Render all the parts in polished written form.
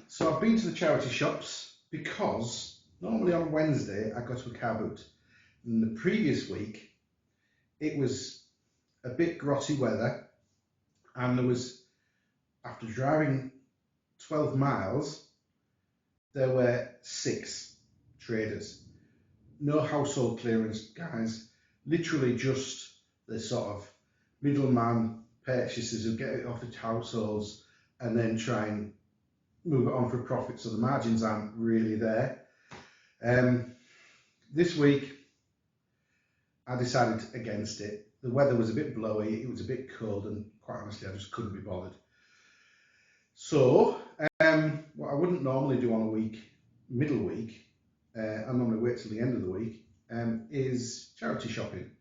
So I've been to the charity shops because normally on Wednesday I go to a car boot. And the previous week it was a bit grotty weather, and there was, after driving 12 miles, there were 6 traders. No household clearance, guys. Literally just the sort of middleman purchasers who get it off the households and then try and move it on for profit, so the margins aren't really there. This week I decided against it. The weather was a bit blowy, it was a bit cold, and quite honestly I just couldn't be bothered. So what I wouldn't normally do on a middle week, I normally wait till the end of the week, is charity shopping.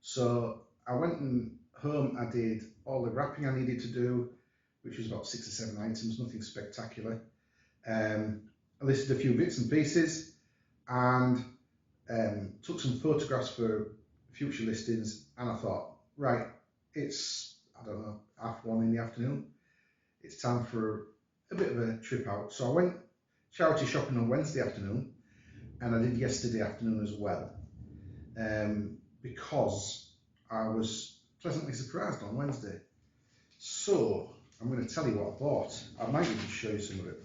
So I went home, I did all the wrapping I needed to do, which was about 6 or 7 items, nothing spectacular. I listed a few bits and pieces and took some photographs for future listings, and I thought, right, it's, I don't know, 1:30 in the afternoon. It's time for a bit of a trip out. So I went charity shopping on Wednesday afternoon, and I did yesterday afternoon as well, because I was pleasantly surprised on Wednesday. So I'm going to tell you what I bought. I might even show you some of it.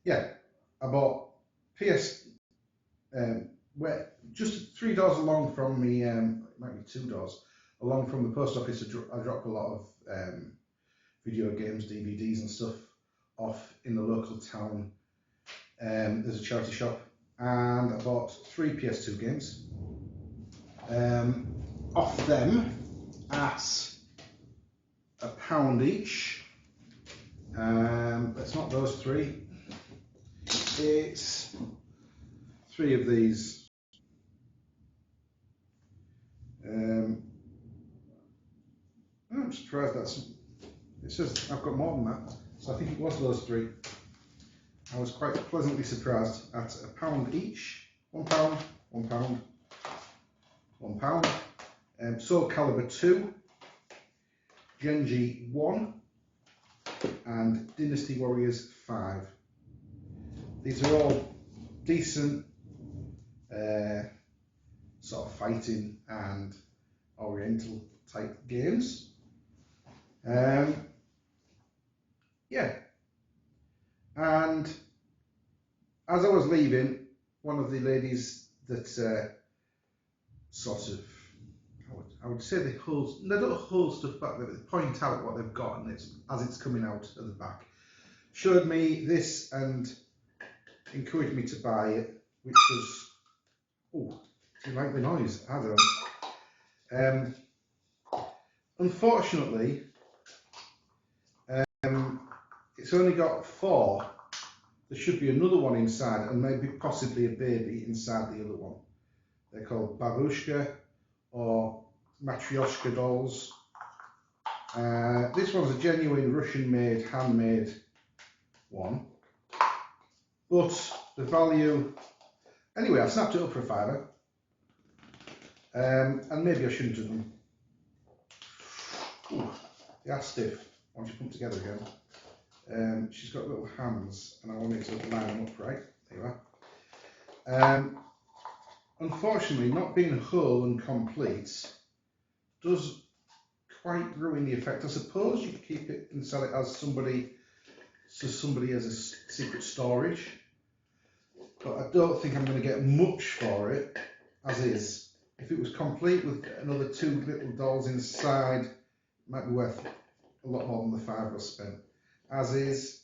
Yeah, I bought where just 3 doors along from me, it might be 2 doors along from the post office. I drop a lot of video games, DVDs and stuff off in the local town. There's a charity shop, and I bought 3 Ps2 games off them at £1 each. It's not those 3, it's 3 of these. I'm surprised it says I've got more than that, so I think it was those 3. I was quite pleasantly surprised at £1 each. £1, £1, £1. Soul Calibur 2, Genji 1, and Dynasty Warriors 5. These are all decent sort of fighting and oriental type games. Yeah, and as I was leaving, one of the ladies that sort of, I would say they don't hold stuff back, they point out what they've got, and as it's coming out of the back, showed me this and encouraged me to buy it, which was, oh, do you like the noise? I don't. Unfortunately, it's only got 4. There should be another one inside, and maybe possibly a baby inside the other one. They're called Babushka or Matryoshka Dolls. This one's a genuine Russian-made, handmade one. But the value, anyway, I snapped it up for a £5. And maybe I shouldn't have them. Ooh, they are stiff once you put them together again. She's got little hands, and I wanted to line them up right. There you are. Unfortunately, not being whole and complete does quite ruin the effect. I suppose you could keep it and sell it as somebody has a secret storage, but I don't think I'm going to get much for it as is. If it was complete with another 2 little dolls inside, it might be worth a lot more than the £5 I spent. As is,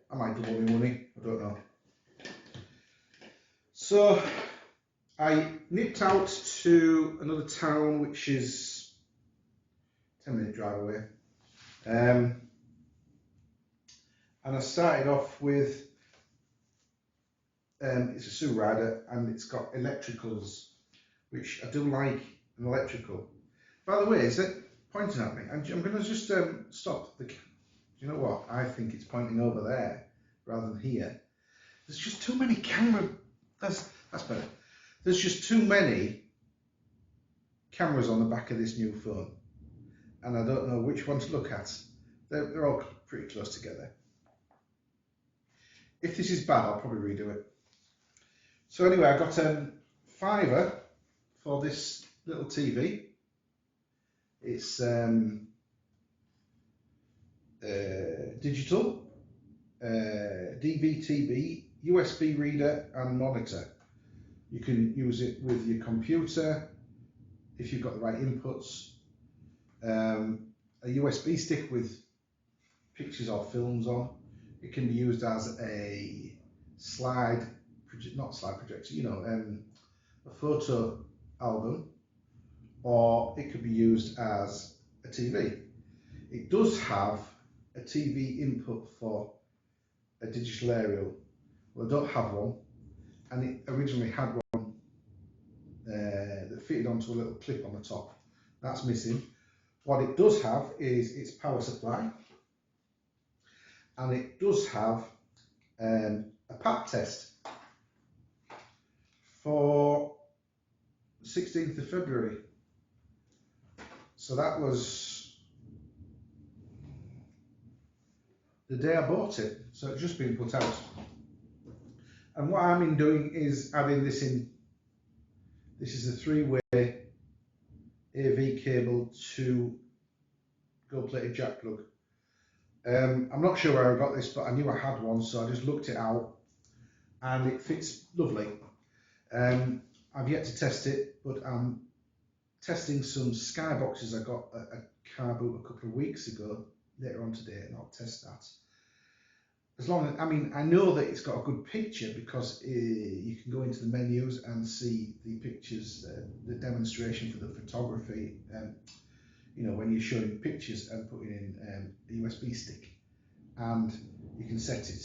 I might double my money, I don't know. So I nipped out to another town, which is 10-minute drive away, and I started off with, it's a Sue Rider, and it's got electricals, which I do like an electrical. By the way, is it pointing at me? I'm going to just stop. Do you know what? I think it's pointing over there rather than here. There's just too many that's better. There's just too many cameras on the back of this new phone, and I don't know which one to look at. They're all pretty close together. If this is bad, I'll probably redo it. So anyway, I got a £5 for this little TV. It's digital, DVTB, USB reader and monitor. You can use it with your computer if you've got the right inputs. A USB stick with pictures or films on. It can be used as a not slide projector, you know, a photo album, or it could be used as a TV. It does have a TV input for a digital aerial. Well, I don't have one, and it originally had one that fitted onto a little clip on the top. That's missing. What it does have is its power supply, and it does have a PAP test for 16th of February. So that was the day I bought it. So it's just been put out. And what I'm doing is adding this in. This is a 3-way AV cable to gold-plated jack plug. I'm not sure where I got this, but I knew I had one, so I just looked it out, and it fits lovely. I've yet to test it, but I'm testing some skyboxes I got at a car boot a couple of weeks ago later on today, and I'll test that. As long as, I mean, I know that it's got a good picture because you can go into the menus and see the pictures, the demonstration for the photography, you know, when you're showing pictures and putting in a USB stick, and you can set it.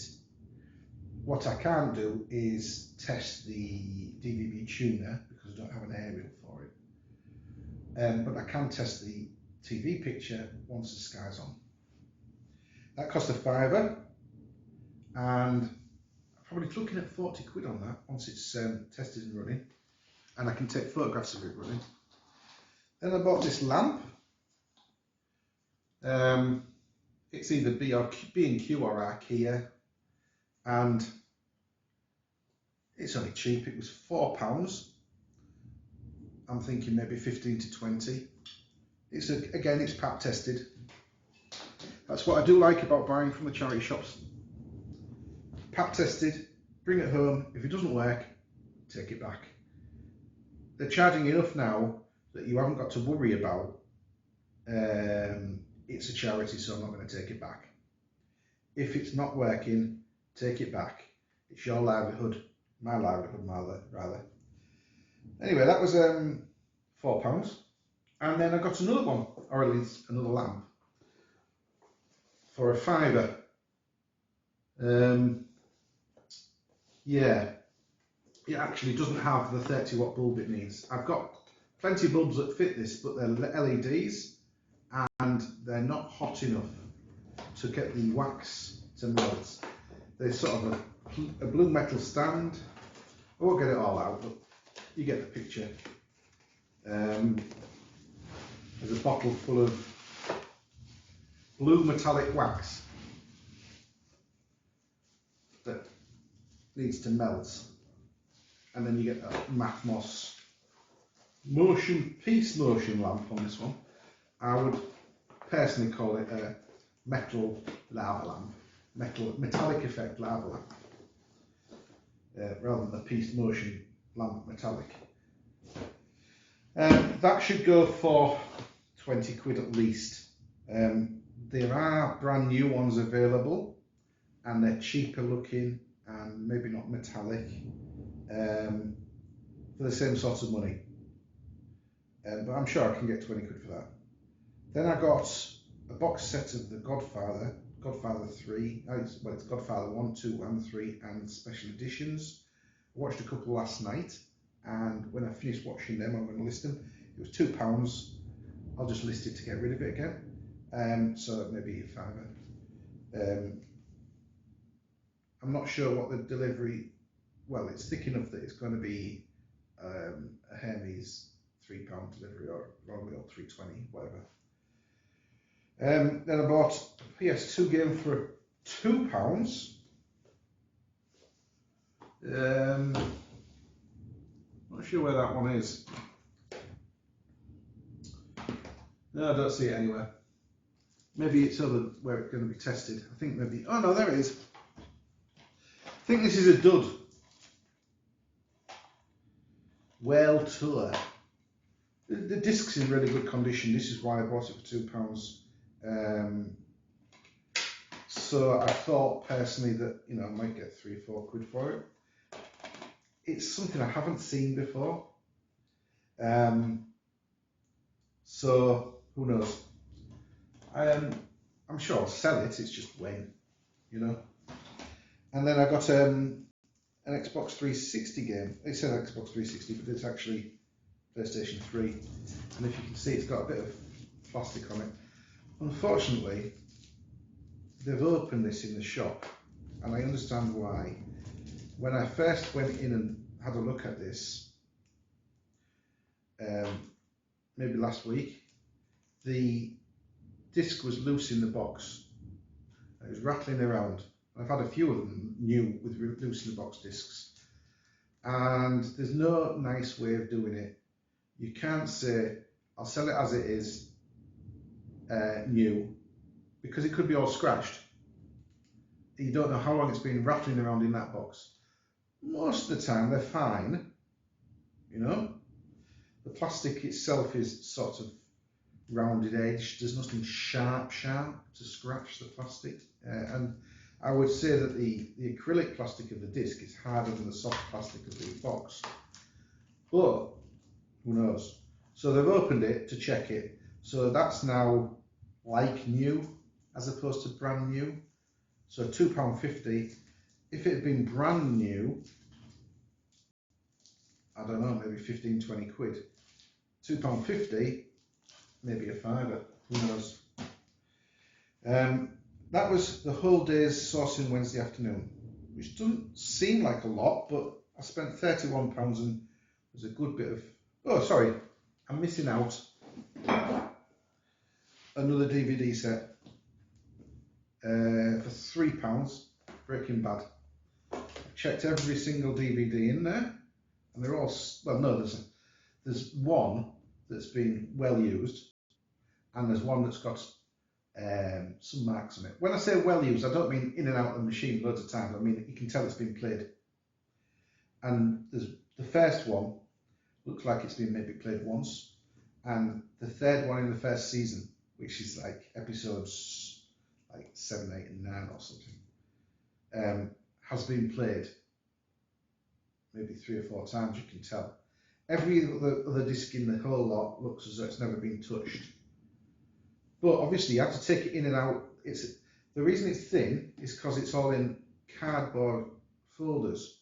What I can't do is test the DVB tuner because I don't have an aerial for it, but I can test the TV picture once the sky's on. That cost a £5, and I'm probably looking at 40 quid on that once it's tested and running, and I can take photographs of it running. Then I bought this lamp. It's either B&Q or IKEA, and it's only cheap. It was £4. I'm thinking maybe 15 to 20. Again, it's PAP tested. That's what I do like about buying from the charity shops. PAP tested, bring it home. If it doesn't work, take it back. They're charging enough now that you haven't got to worry about it's a charity, so I'm not going to take it back. If it's not working, take it back. It's your livelihood, my livelihood rather. Anyway, that was £4. And then I got another one, or at least another lamp, for a £5. Yeah, it actually doesn't have the 30-watt bulb it needs. I've got plenty of bulbs that fit this, but they're LEDs, and they're not hot enough to get the wax to melt. They're sort of a blue metal stand. I won't get it all out, but you get the picture. There's a bottle full of blue metallic wax that needs to melt, and then you get a Mathmos Peace motion lamp on this one. I would personally call it a metal lava lamp, metallic effect lava lamp, rather than the Peace motion lamp metallic. That should go for 20 quid at least. There are brand new ones available, and they're cheaper looking and maybe not metallic, for the same sort of money. But I'm sure I can get 20 quid for that. Then I got a box set of the Godfather 3, it's Godfather 1, 2 and 3 and special editions. I watched a couple last night, and when I finished watching them, I'm going to list them. It was £2. I'll just list it to get rid of it again. So maybe a £5. I'm not sure what the delivery, well, it's thick enough that it's going to be a Hermes £3 delivery, or probably, or 3.20, whatever. Then I bought a Ps2 game for £2. Not sure where that one is. No, I don't see it anywhere. Maybe it's over where it's going to be tested. I think maybe. Oh no, there it is. I think this is a dud. Well Tour. The disc's in really good condition. This is why I bought it for £2. So I thought personally that, you know, I might get £3 or £4 for it. It's something I haven't seen before. So who knows? I'm sure I'll sell it. It's just when, you know. And then I got an Xbox 360 game. It says Xbox 360, but it's actually PlayStation 3. And if you can see, it's got a bit of plastic on it. Unfortunately, they've opened this in the shop, and I understand why. When I first went in and had a look at this, maybe last week, the disc was loose in the box. It was rattling around. I've had a few of them new with loose in the box discs, and there's no nice way of doing it. You can't say I'll sell it as it is new, because it could be all scratched. You don't know how long it's been rattling around in that box. Most of the time they're fine, you know. The plastic itself is sort of rounded edge. There's nothing sharp to scratch the plastic, and I would say that the acrylic plastic of the disc is harder than the soft plastic of the box, but who knows. So they've opened it to check it, so that's now like new as opposed to brand new. So £2.50. If it had been brand new, I don't know, maybe 15-20 quid. £2.50, maybe a fiver, who knows. That was the whole day's sourcing Wednesday afternoon, which doesn't seem like a lot, but I spent £31 and there's a good bit of, oh sorry, I'm missing out. Another DVD set for £3, Breaking Bad. I checked every single DVD in there, and they're all, well no, there's one that's been well used, and there's one that's got some marks on it. When I say well used, I don't mean in and out of the machine loads of times. I mean you can tell it's been played. And there's the first one looks like it's been maybe played once, and the third one in the first season, which is like episodes like 7, 8, and 9 or something, has been played maybe 3 or 4 times. You can tell. Every other disc in the whole lot looks as though it's never been touched. But obviously you have to take it in and out. The reason it's thin is because it's all in cardboard folders,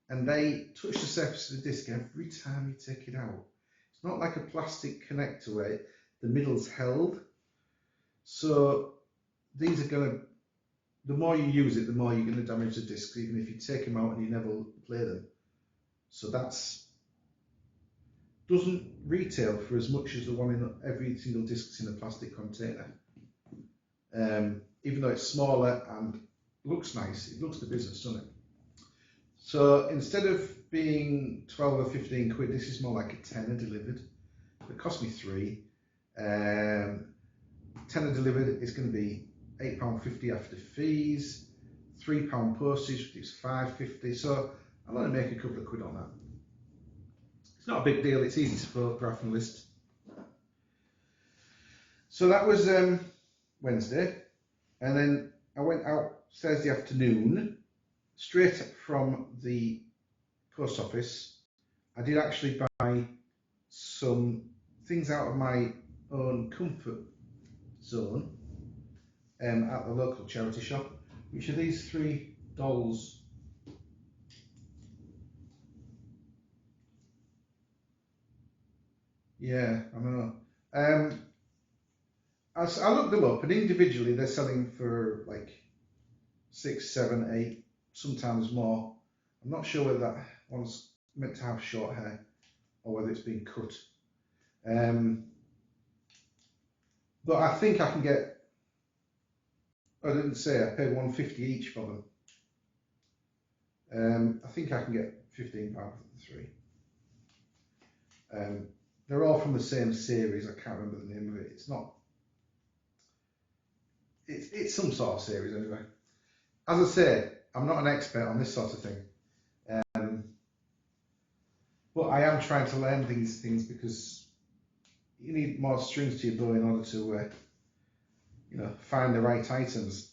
and they touch the surface of the disc every time you take it out. It's not like a plastic connector where the middle's held. So these are going to, the more you use it, the more you're going to damage the discs, even if you take them out and you never play them. So that's doesn't retail for as much as the one in every single disc in a plastic container. Even though it's smaller and looks nice, it looks the business, doesn't it? So instead of being 12 or 15 quid, this is more like a tenner delivered. It cost me 3. Tenner delivered is going to be £8.50 after fees, £3 postage, which is £5.50. So I'm going to make a couple of quid on that. It's not a big deal, it's easy to photograph and list. So that was Wednesday, and then I went out Thursday afternoon, straight from the post office. I did actually buy some things out of my own comfort zone at the local charity shop, which are these 3 dolls. Yeah, I know. I looked them up, and individually they're selling for like 6, 7, 8, sometimes more. I'm not sure whether that one's meant to have short hair or whether it's been cut. But I think I can get, I didn't say, I paid £1.50 each for them. I think I can get £15 for the 3. They're all from the same series. I can't remember the name of it. It's not. It's some sort of series anyway. As I say, I'm not an expert on this sort of thing, but I am trying to learn these things because you need more strings to your bow in order to, find the right items.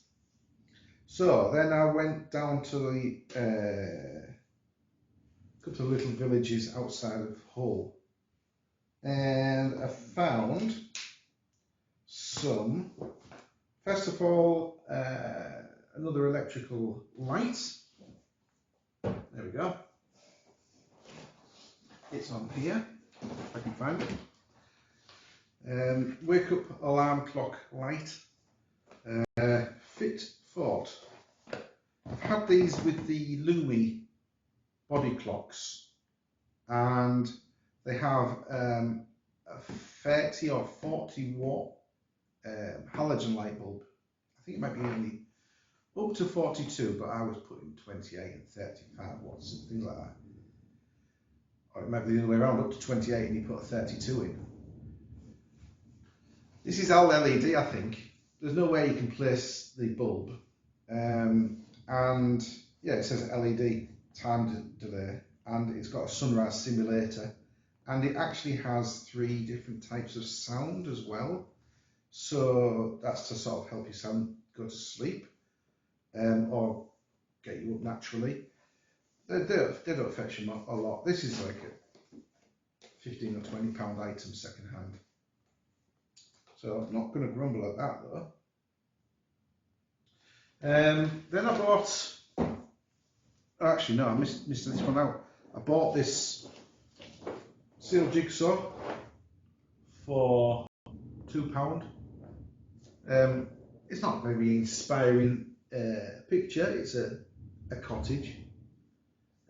So then I went down to the couple of little villages outside of Hull, and I found some. First of all, another electrical light. There we go. It's on here, if I can find it. Wake up alarm clock light. Fit Fort. I've had these with the Lumi body clocks, and they have a 30 or 40 watt halogen light bulb. I think it might be only up to 42, but I was putting 28 and 35 watts and things like that. Or it might be the other way around, up to 28 and you put a 32 in. This is all LED, I think. There's no way you can place the bulb. And yeah, it says LED time delay, and it's got a sunrise simulator, and it actually has 3 different types of sound as well. So that's to sort of help you go to sleep, or get you up naturally. They don't fetch them a lot. This is like a £15 or £20 item second hand. So I'm not going to grumble at that though. Then I bought, actually no, I missed this one out. I bought this sealed jigsaw for £2. It's not a very inspiring picture. It's a cottage.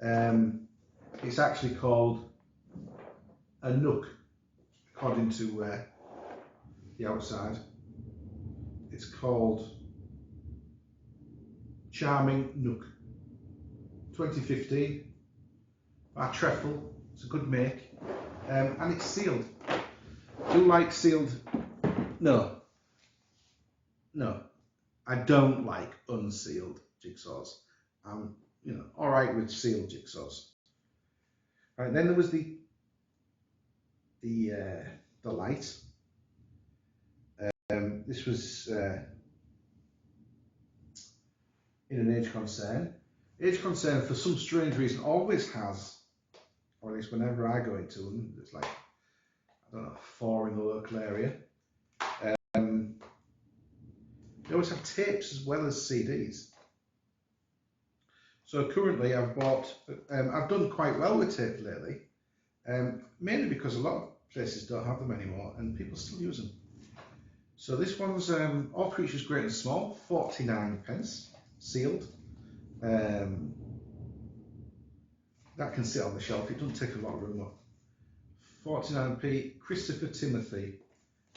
It's actually called a nook, according to the outside. It's called Charming Nook, 2015 by Treffel. It's a good make, and it's sealed. Do you like sealed? No, I don't like unsealed jigsaws. I'm all right with sealed jigsaws. Right, then there was the light. This was in an age concern. Age concern, for some strange reason, always has, or at least whenever I go into them, there's like, I don't know, 4 in the local area. They always have tapes as well as CDs. So currently I've bought, I've done quite well with tape lately, mainly because a lot of places don't have them anymore and people still use them. So this one's All Creatures Great and Small, 49p, sealed. That can sit on the shelf, it doesn't take a lot of room up. 49p, Christopher Timothy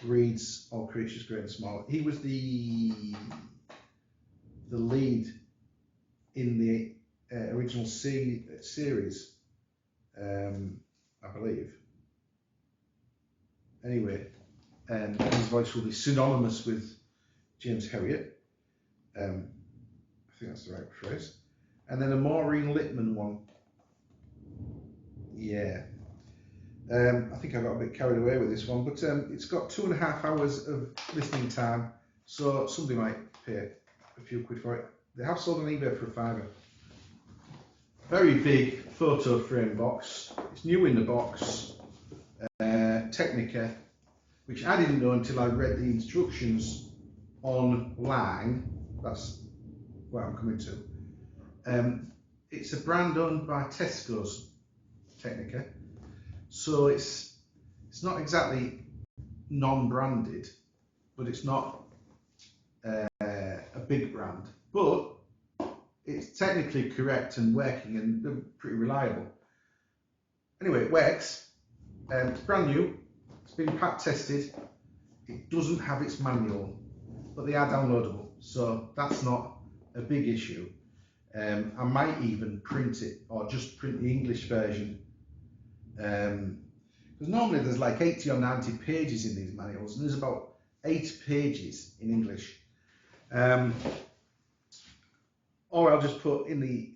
reads All Creatures Great and Small. He was the lead in the original series, I believe. Anyway, his voice will be synonymous with James Herriot. I think that's the right phrase. And then a Maureen Lipman one. Yeah. I think I got a bit carried away with this one, but it's got 2.5 hours of listening time, so somebody might pay a few quid for it. They have sold on eBay for £5. Very big photo frame box. It's new in the box. Technica, which I didn't know until I read the instructions online. That's where I'm coming to. It's a brand owned by Tesco's, Technica. So it's not exactly non-branded, but it's not a big brand. But it's technically correct and working, and they're pretty reliable. Anyway, it works. It's brand new. It's been pack tested. It doesn't have its manual, but they are downloadable, so that's not a big issue. I might even print it, or just print the English version, because normally there's like 80 or 90 pages in these manuals, and there's about 8 pages in English. Or I'll just put in the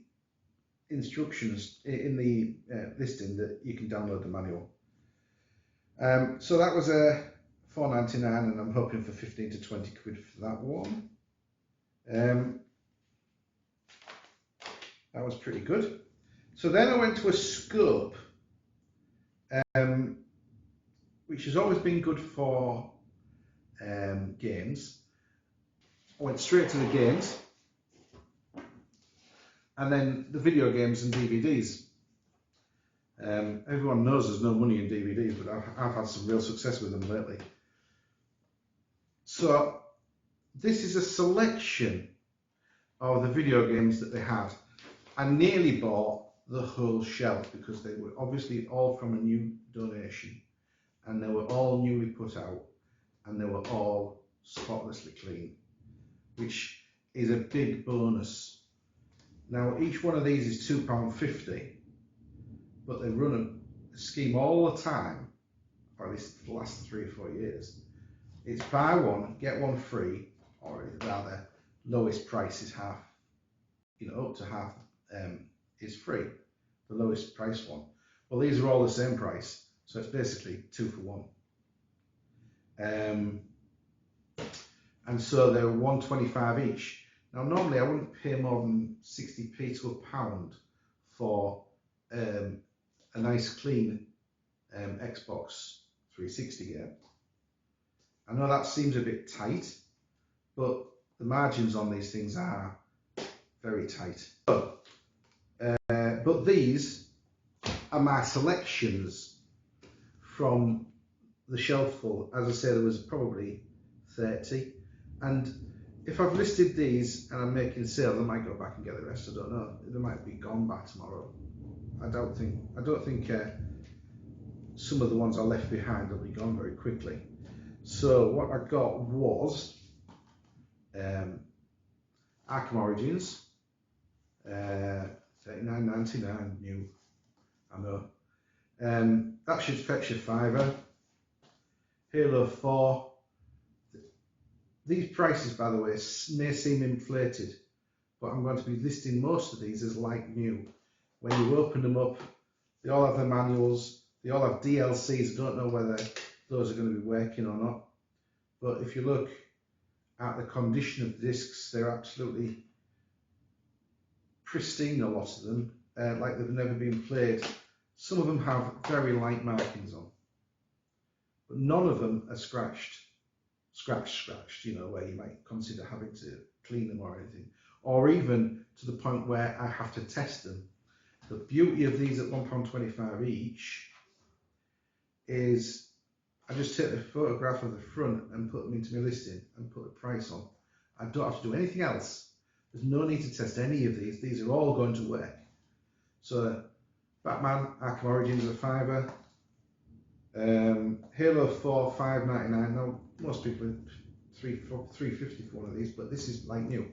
instructions, in the listing, that you can download the manual. So that was a $4.99, and I'm hoping for 15 to 20 quid for that one. That was pretty good. So then I went to a scope, which has always been good for games. I went straight to the games, and then the video games and DVDs. Everyone knows there's no money in DVDs, but I've had some real success with them lately. So this is a selection of the video games that they had. I nearly bought the whole shelf because they were obviously all from a new donation, and they were all newly put out, and they were all spotlessly clean, which is a big bonus. Now each one of these is £2.50, but they run a scheme all the time, or at least for the last 3 or 4 years. It's buy one, get one free, or rather, lowest price is half, up to half is free, the lowest price one. Well, these are all the same price, so it's basically 2 for 1. And so they're £1.25 each. Now normally I wouldn't pay more than 60p to £1 for a nice clean Xbox 360 game. I know that seems a bit tight, but the margins on these things are very tight. But these are my selections from the shelf full. As I say, there was probably 30, and if I've listed these and I'm making sales, I might go back and get the rest. I don't know. They might be gone by tomorrow. I don't think some of the ones I left behind will be gone very quickly. So what I got was Arkham Origins, $39.99 new. I know. That should fetch a £5. Halo 4. These prices, by the way, may seem inflated, but I'm going to be listing most of these as like new. When you open them up, they all have their manuals, they all have DLCs. I don't know whether those are going to be working or not, but if you look at the condition of the discs, they're absolutely pristine, a lot of them, like they've never been played. Some of them have very light markings on, but none of them are scratched, where you might consider having to clean them or anything, or even to the point where I have to test them. The beauty of these at £1.25 each is I just take the photograph of the front and put them into my listing and put the price on. I don't have to do anything else. There's no need to test any of these. These are all going to work. So Batman Arkham Origins are £5. Halo 4 $5.99. Now most people are $3.50 for one of these, but this is like new.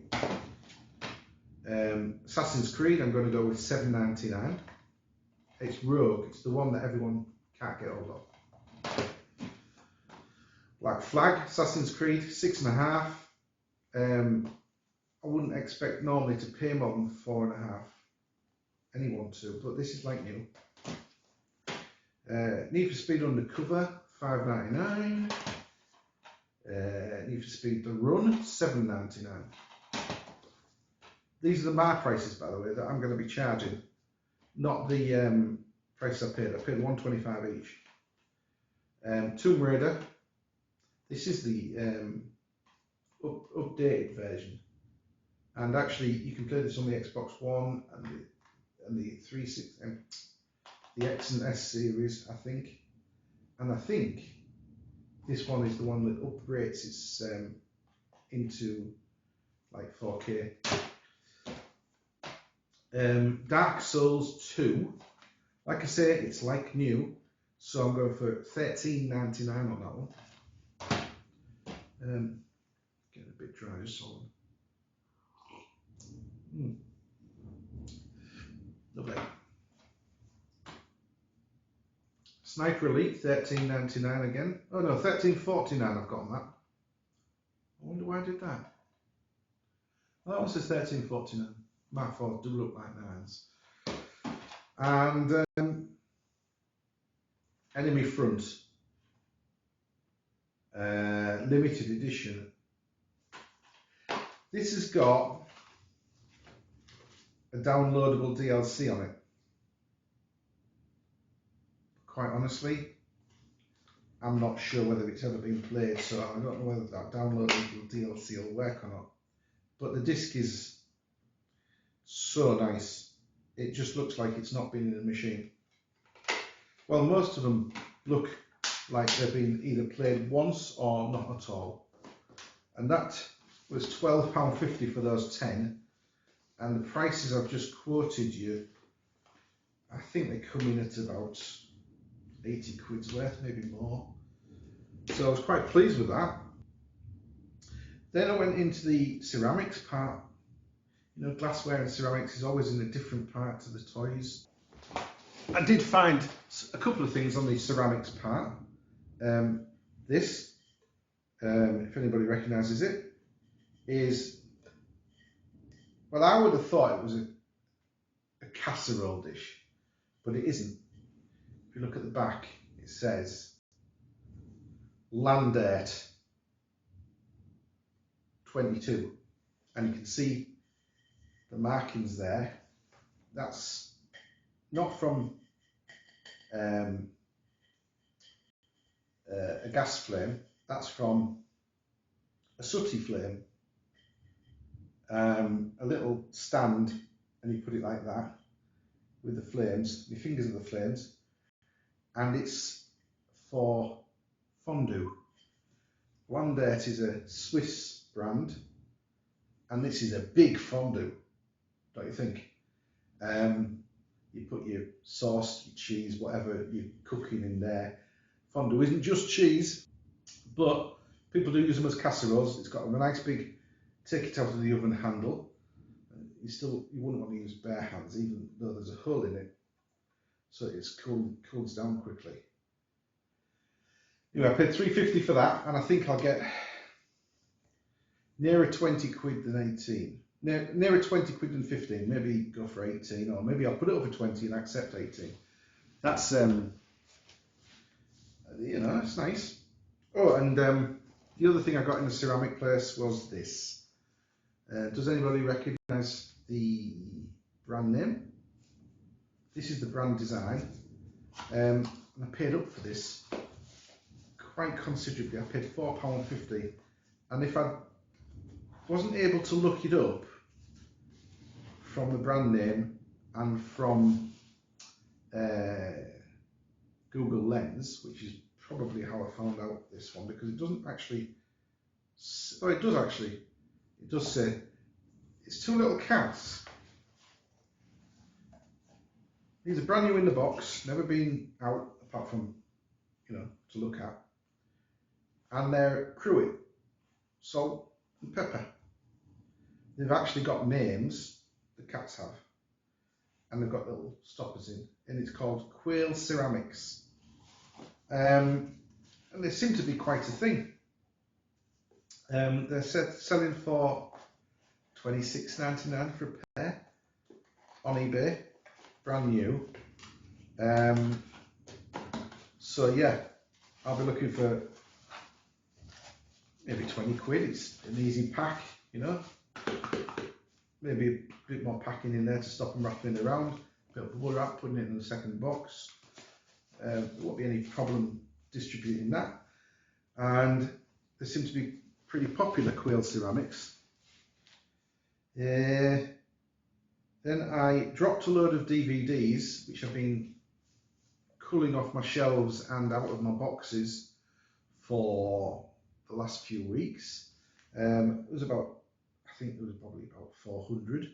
Assassin's Creed, I'm going to go with $7.99. It's Rogue. It's the one that everyone can't get hold of. Black Flag, Assassin's Creed, $6.50. I wouldn't expect normally to pay more than $4.50. Anyone to, but this is like new. Need for Speed Undercover, $5.99. Need for Speed The Run, $7.99. These are my prices, by the way, that I'm going to be charging, not the price I paid. I paid $1.25 each. Tomb Raider. This is the updated version, and actually you can play this on the Xbox One and the 360, the X and S series, I think. And I think this one is the one that upgrades its into like 4K. Dark Souls 2, like I say, it's like new, so I'm going for $13.99 on that one. Getting a bit dry, just hold on. Lovely. Sniper Elite, $13.99 again. Oh no, $13.49 I've got on that. I wonder why I did that. That one says $13.49. My fault, do look like nines. And Enemy Front, limited edition. This has got a downloadable DLC on it. Quite honestly, I'm not sure whether it's ever been played, so I don't know whether that downloadable DLC will work or not. But the disc is so nice. It just looks like it's not been in a machine. Well, most of them look like they've been either played once or not at all. And that was £12.50 for those 10. And the prices I've just quoted you, I think they come in at about 80 quid's worth, maybe more. So I was quite pleased with that. Then I went into the ceramics part. You know, glassware and ceramics is always in a different part to the toys. I did find a couple of things on the ceramics part. This, if anybody recognises it, is, well, I would have thought it was a casserole dish, but it isn't. If you look at the back, it says Landert 22, and you can see the markings there. That's not from a gas flame, that's from a sooty flame. A little stand, and you put it like that with the flames, your fingers at the flames, and it's for fondue. Landert is a Swiss brand, and this is a big fondue, don't you think? You put your sauce, your cheese, whatever you're cooking in there. Fondue isn't just cheese, but people do use them as casseroles. It's got a nice big take it out of the oven handle. You wouldn't want to use bare hands, even though there's a hole in it, so it cools down quickly. Anyway, I paid $3.50 for that, and I think I'll get nearer 20 quid than 18. Nearer 20 quid than 15. Maybe go for 18, or maybe I'll put it over 20 and accept 18. That's you know, it's nice. Oh, and the other thing I got in the ceramic place was this. Does anybody recognise the brand name? This is the brand design. And I paid up for this quite considerably. I paid £4.50, and if I wasn't able to look it up from the brand name and from Google Lens, which is probably how I found out this one, because it doesn't actually, oh, it does actually, it does say it's two little cats. These are brand new in the box, never been out apart from, you know, to look at, and they're cruet, salt and pepper. They've actually got names, the cats have, and they've got little stoppers in, and it's called Quail Ceramics. And they seem to be quite a thing. They're selling for $26.99 for a pair on eBay, brand new. So yeah, I'll be looking for maybe 20 quid. It's an easy pack, you know. Maybe a bit more packing in there to stop them rattling around. A bit of bubble wrap, putting it in the second box. There won't be any problem distributing that. And they seem to be pretty popular, Quail Ceramics. Then I dropped a load of DVDs, which have been cooling off my shelves and out of my boxes for the last few weeks. It was about, I think it was probably about 400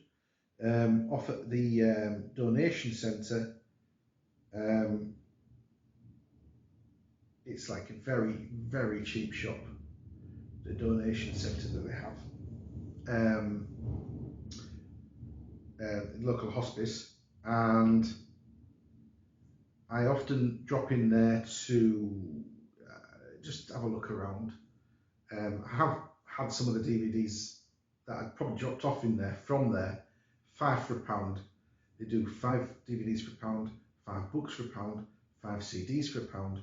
off at the donation centre. It's like a very, very cheap shop. the donation centre that they have, local hospice, and I often drop in there to just have a look around. I have had some of the DVDs that I'd probably dropped off in there from there, 5 for £1. They do 5 DVDs for £1, 5 books for £1, 5 CDs for £1,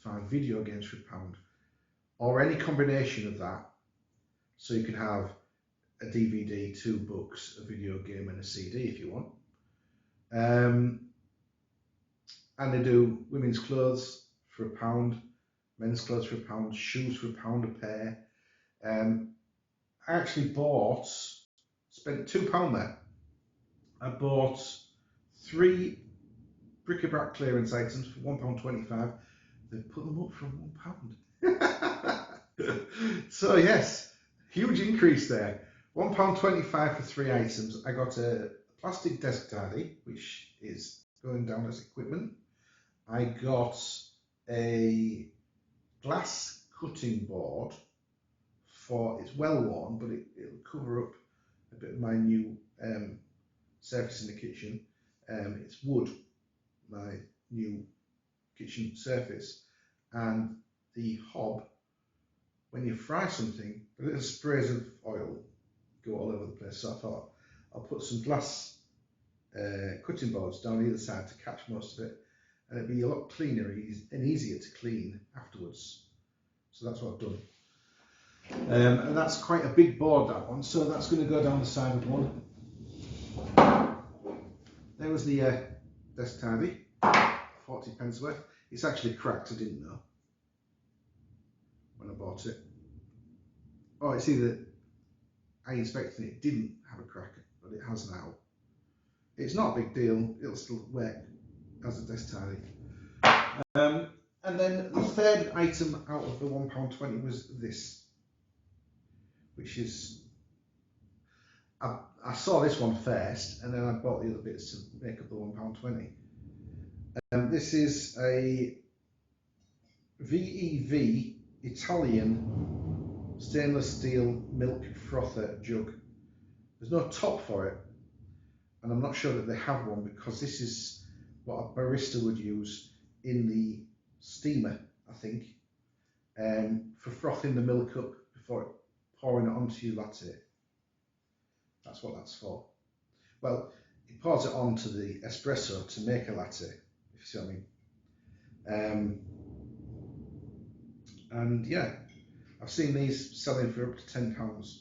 5 video games for £1, or any combination of that. So you can have a DVD, 2 books, a video game, and a CD if you want. And they do women's clothes for £1, men's clothes for £1, shoes for £1 a pair. I actually spent £2 there. I bought 3 bric-a-brac clearance items for £1.25. They put them up from £1. So yes, huge increase there. £1.25 for 3 items. I got a plastic desk tidy, which is going down as equipment. I got a glass cutting board it's well worn, but it'll cover up a bit of my new surface in the kitchen. It's wood, my new kitchen surface, and the hob, when you fry something, the little sprays of oil go all over the place. So I thought I'll put some glass cutting boards down either side to catch most of it, and it'll be a lot cleaner and easier to clean afterwards. So that's what I've done. And that's quite a big board, that one, so that's going to go down the side of one. There was the desk tidy, 40p worth. It's actually cracked, I didn't know when I bought it. Oh, it's either I inspected it, it didn't have a crack, but it has now. It's not a big deal, it'll still work as a desk tidy. And then the third item out of the £1.20 was this, which is, I saw this one first, and then I bought the other bits to make up the £1.20. This is a VEV Italian stainless steel milk frother jug. There's no top for it, and I'm not sure that they have one, because this is what a barista would use in the steamer, I think, for frothing the milk up before pouring it onto your latte. That's what that's for. Well, it pours it onto the espresso to make a latte, if you see what I mean. And yeah, I've seen these selling for up to £10.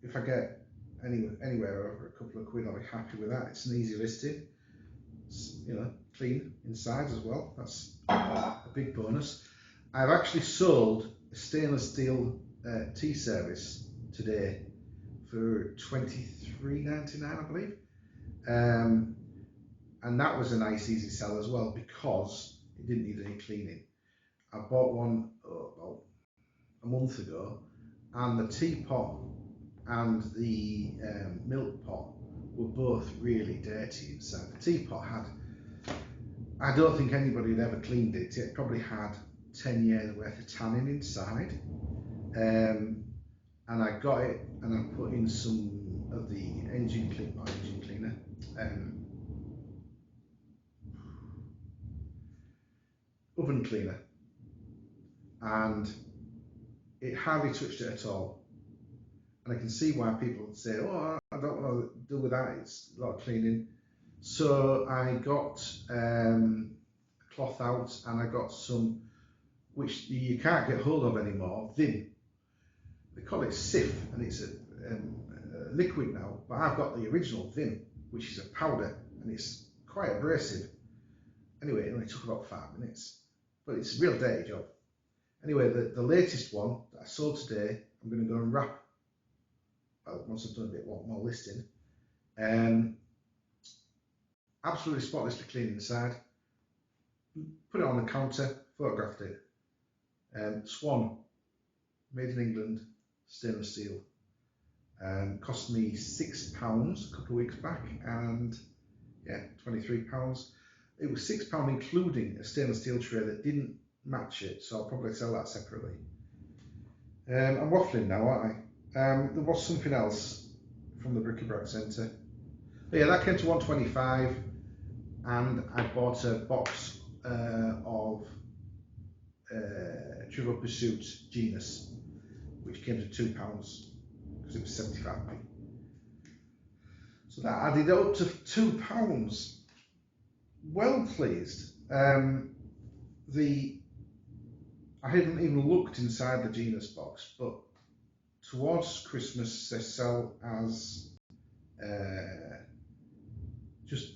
If I get anywhere over a couple of quid, I'll be happy with that. It's an easy listing. It's, clean inside as well. That's a big bonus. I've actually sold a stainless steel tea service today for £23.99, I believe, and that was a nice easy sell as well, because it didn't need any cleaning. I bought one about a month ago, and the teapot and the milk pot were both really dirty inside. The teapot I don't think anybody had ever cleaned it. It probably had 10 years worth of tanning inside. And I got it, and I put in some of the oven cleaner, and it hardly touched it at all. And I can see why people would say, oh, I don't want to deal with that, it's a lot of cleaning. So I got a cloth out, and I got some, which you can't get hold of anymore, Vim. They call it Sif, and it's a liquid now, but I've got the original Vim, which is a powder, and it's quite abrasive. Anyway, it only took about 5 minutes, but it's a real dirty job. Anyway, the latest one that I sold today, I'm going to go and wrap, once I've done a bit more listing. Absolutely spotlessly clean inside. Put it on the counter, photographed it. Swan, made in England, stainless steel. Cost me £6 a couple of weeks back, and yeah, £23. It was £6 including a stainless steel tray that didn't match it, so I'll probably sell that separately. I'm waffling now, aren't I? There was something else from the Bric-a-Brac Centre. But yeah, that came to 125, and I bought a box of Trivial Pursuit Genus, which came to £2 because it was 75p. So that added up to £2. Well pleased. I hadn't even looked inside the Genus box, but towards Christmas they sell as just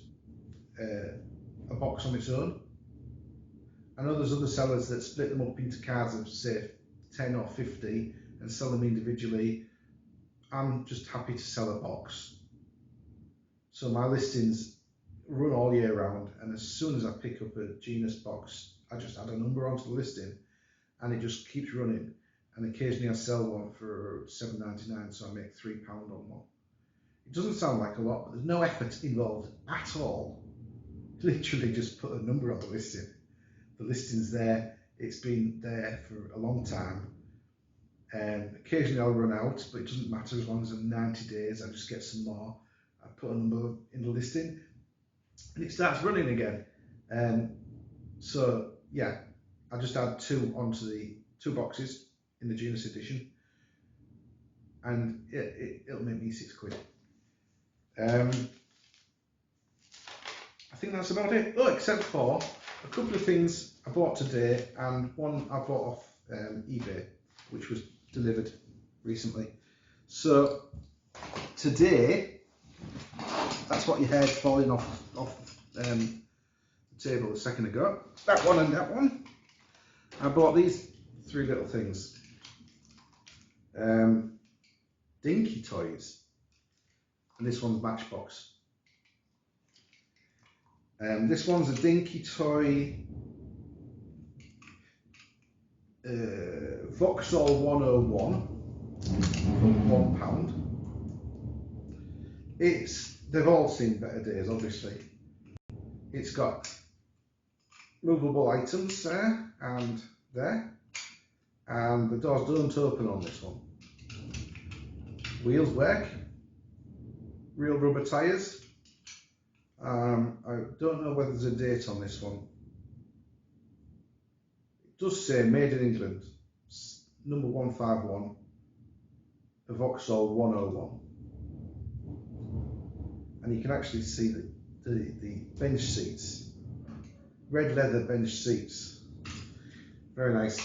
a box on its own. I know there's other sellers that split them up into cards of say 10 or 50 and sell them individually. I'm just happy to sell a box. So my listings run all year round, and as soon as I pick up a Genus box, I just add a number onto the listing and it just keeps running. And occasionally I sell one for £7.99, so I make £3 on one. It doesn't sound like a lot, but there's no effort involved at all. Literally just put a number on the listing. The listing's there, it's been there for a long time. Occasionally I'll run out, but it doesn't matter as long as I'm 90 days, I just get some more. I put a number in the listing and it starts running again. So yeah, I just add 2 onto the 2 boxes in the Genus edition, and it'll make me £6. I think that's about it. Oh, except for a couple of things I bought today and one I bought off eBay, which was delivered recently. So today, that's what you heard falling off the table a second ago. That one and that one. I bought these 3 little things. Dinky toys, and this one's Matchbox. This one's a Dinky toy Vauxhall 101 for £1. They've all seen better days, obviously. It's got movable items there and there, and the doors don't open on this one. Wheels work, real rubber tyres. I don't know whether there's a date on this one. It does say made in England, number 151, the Vauxhall 101. And you can actually see the bench seats, red leather bench seats. Very nice.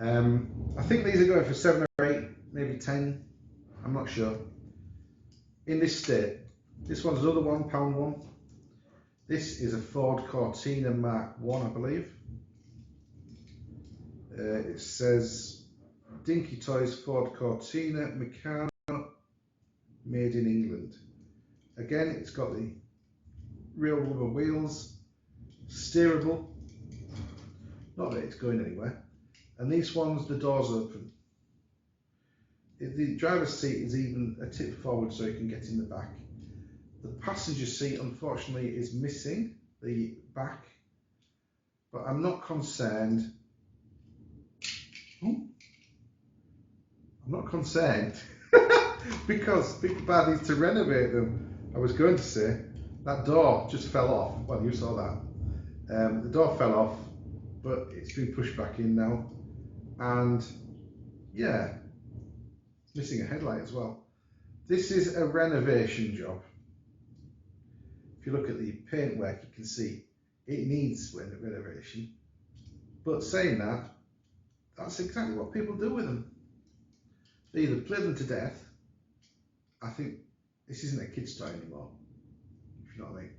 I think these are going for 7 or 8, maybe 10. I'm not sure. In this state, this one's another £1 one. This is a Ford Cortina Mark 1, I believe. It says Dinky Toys Ford Cortina Meccano, made in England. Again, it's got the real rubber wheels, steerable, not that it's going anywhere. And these ones, the doors open. The driver's seat is even a tip forward so you can get in the back. The passenger seat, unfortunately, is missing the back, but I'm not concerned. I'm not concerned because Big Bad needs to renovate them. I was going to say that door just fell off. Well, you saw that. The door fell off, but it's been pushed back in now, and yeah, it's missing a headlight as well. This is a renovation job. If you look at the paintwork, you can see it needs renovation. But saying that, that's exactly what people do with them. They either play them to death. I think this isn't a kid's toy anymore, if you know what I mean.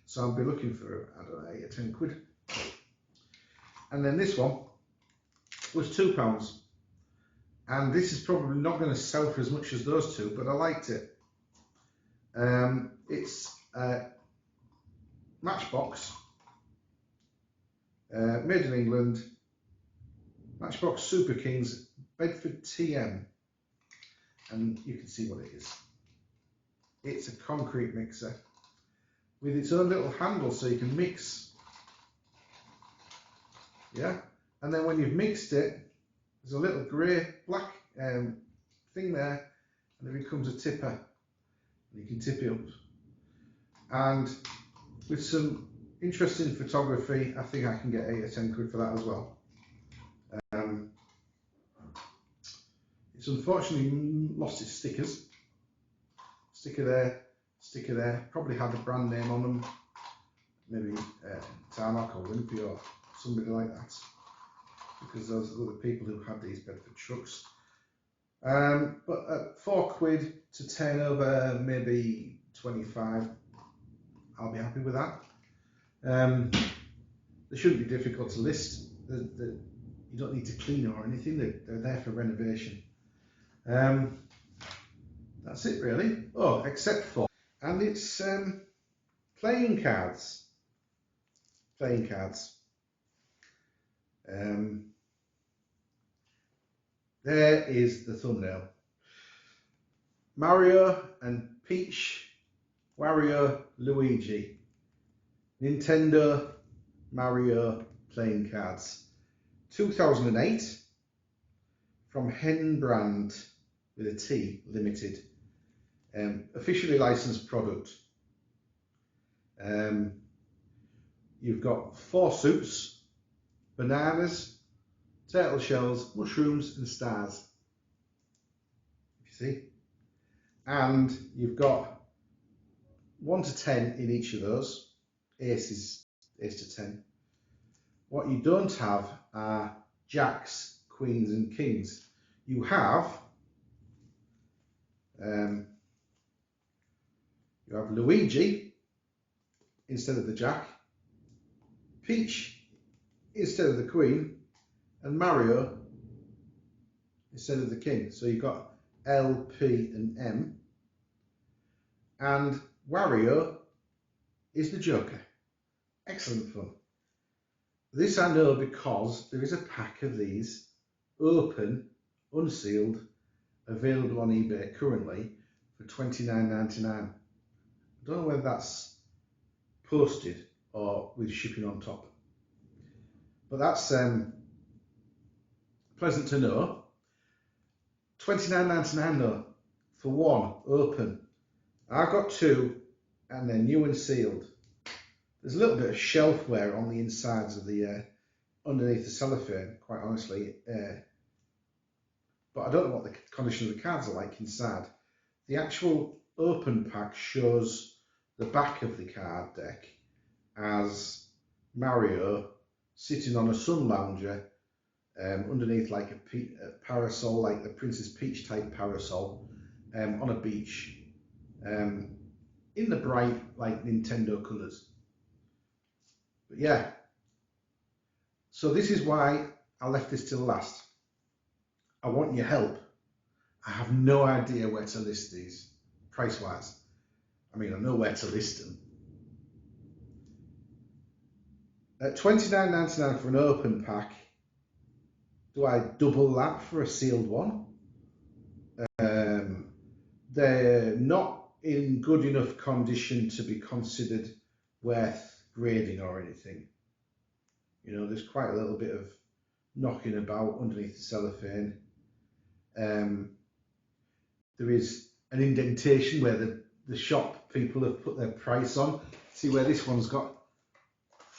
So I'll be looking for, I don't know, 8 or 10 quid. And then this one was £2. And this is probably not going to sell for as much as those 2, but I liked it. It's Matchbox, made in England, Matchbox Super Kings, Bedford TM, and you can see what it is. It's a concrete mixer with its own little handle so you can mix, yeah, and then when you've mixed it, There's a little grey black thing there, and it becomes a tipper, and you can tip it up. And with some interesting photography, I think I can get 8 or 10 quid for that as well. It's unfortunately lost its stickers. Sticker there, probably had a brand name on them, maybe Tarmac or Wimpy or somebody like that, because those are the people who had these Bedford trucks. But at 4 quid to turn over maybe 25, I'll be happy with that. They shouldn't be difficult to list. You don't need to clean or anything. They're there for renovation. That's it really. Oh, except for, and it's playing cards. Playing cards. There is the thumbnail. Mario and Peach, Wario, Luigi. Nintendo Mario playing cards. 2008 from Hen Brand with a T Limited. Officially licensed product. You've got 4 suits: bananas, turtle shells, mushrooms and stars. You see? And you've got 1 to 10 in each of those. Ace to 10. What you don't have are jacks, queens and kings. You have Luigi instead of the jack, Peach instead of the queen, and Mario instead of the king. So you've got L, P and M, and Wario is the joker. Excellent fun. This I know because there is a pack of these, open, unsealed, available on eBay currently for $29.99. I don't know whether that's posted or with shipping on top, but that's pleasant to know. $29.99 though for 1 open. I've got 2 and they're new and sealed. There's a little bit of shelf wear on the insides of the underneath the cellophane, quite honestly, but I don't know what the condition of the cards are like inside. The actual open pack shows the back of the card deck as Mario sitting on a sun lounger underneath like a parasol, like the Princess Peach type parasol, on a beach, in the bright like Nintendo colours. But yeah, so this is why I left this till last. I want your help. I have no idea where to list these price wise. I mean, I know where to list them. At $29.99 for an open pack, do I double that for a sealed one? They're not in good enough condition to be considered worth grading or anything. You know, there's quite a little bit of knocking about underneath the cellophane. There is an indentation where the shop people have put their price on. See where this one's got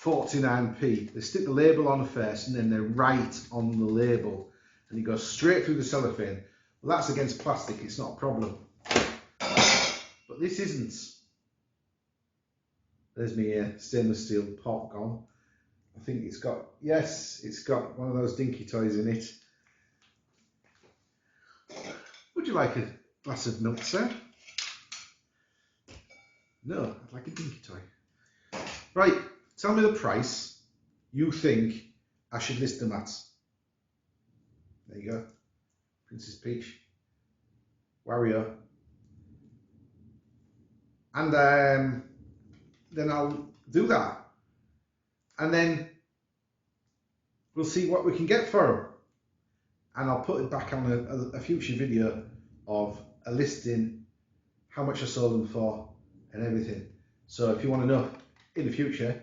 49p. They stick the label on first and then they write on the label and it goes straight through the cellophane. Well, that's against plastic, it's not a problem. But this isn't. There's my stainless steel pot gone. I think it's got, yes, it's got one of those dinky toys in it. Would you like a glass of milk, sir? No, I'd like a dinky toy. Right, tell me the price you think I should list them at. There you go. Princess Peach, Wario. And then I'll do that. And then we'll see what we can get for them. And I'll put it back on a future video of a listing, how much I sold them for and everything. So if you want to know in the future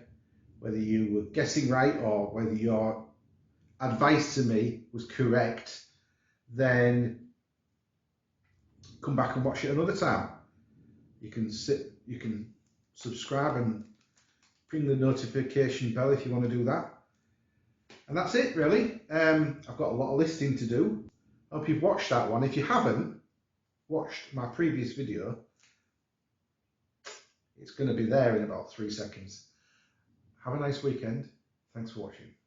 whether you were guessing right or whether you're advice to me was correct, then come back and watch it another time. You can subscribe and ring the notification bell if you want to do that. And that's it really. I've got a lot of listing to do. I hope you've watched that one. If you haven't watched my previous video, it's going to be there in about 3 seconds. Have a nice weekend. Thanks for watching.